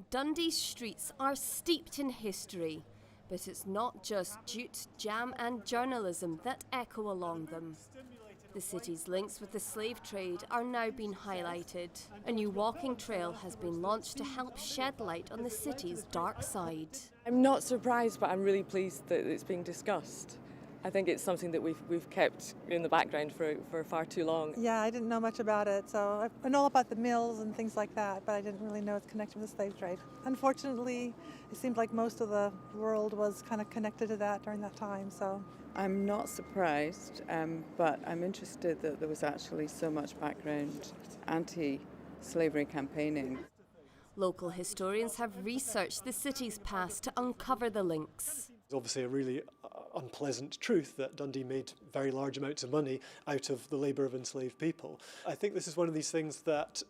Dundee's streets are steeped in history, but it's not just jute, jam and journalism that echo along them. The city's links with the slave trade are now being highlighted. A new walking trail has been launched to help shed light on the city's dark side. I'm not surprised, but I'm really pleased that it's being discussed. I think it's something that we've kept in the background for far too long. Yeah, I didn't know much about it, so I know about the mills and things like that, but I didn't really know its connection with the slave trade. Unfortunately, it seemed like most of the world was kind of connected to that during that time. So I'm not surprised, but I'm interested that there was actually so much background anti-slavery campaigning. Local historians have researched the city's past to uncover the links. It's obviously a really unpleasant truth that Dundee made very large amounts of money out of the labour of enslaved people. I think this is one of these things that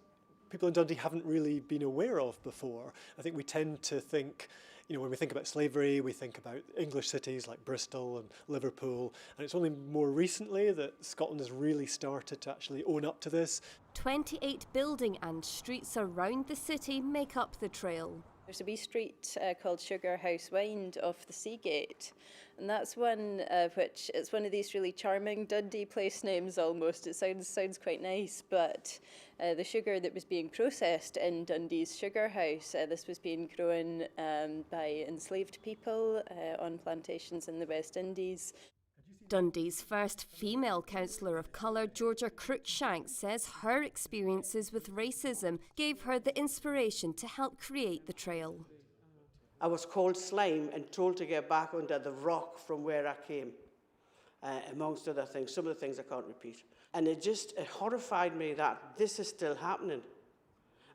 people in Dundee haven't really been aware of before. I think we tend to think, when we think about slavery, we think about English cities like Bristol and Liverpool, and it's only more recently that Scotland has really started to actually own up to this. 28 building and streets around the city make up the trail. There's a wee street called Sugar House Wynd off the Seagate, and that's one which it's one of these really charming Dundee place names almost. It sounds quite nice, but the sugar that was being processed in Dundee's sugar house, this was being grown by enslaved people on plantations in the West Indies. Dundee's first female councillor of colour, Georgia Cruikshank, says her experiences with racism gave her the inspiration to help create the trail. I was called slime and told to get back under the rock from where I came, amongst other things, some of the things I can't repeat. And it horrified me that this is still happening.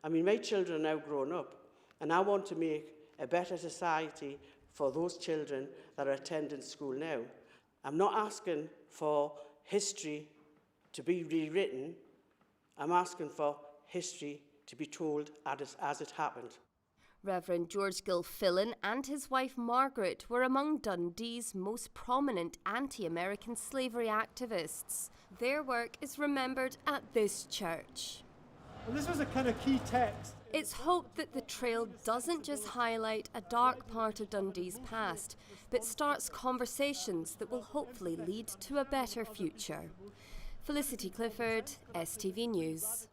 I mean, my children are now grown up, and I want to make a better society for those children that are attending school now. I'm not asking for history to be rewritten. I'm asking for history to be told as it happened. Reverend George Gilfillan and his wife Margaret were among Dundee's most prominent anti-American slavery activists. Their work is remembered at this church. And this was a kind of key text. It's hoped that the trail doesn't just highlight a dark part of Dundee's past, but starts conversations that will hopefully lead to a better future. Felicity Clifford, STV News.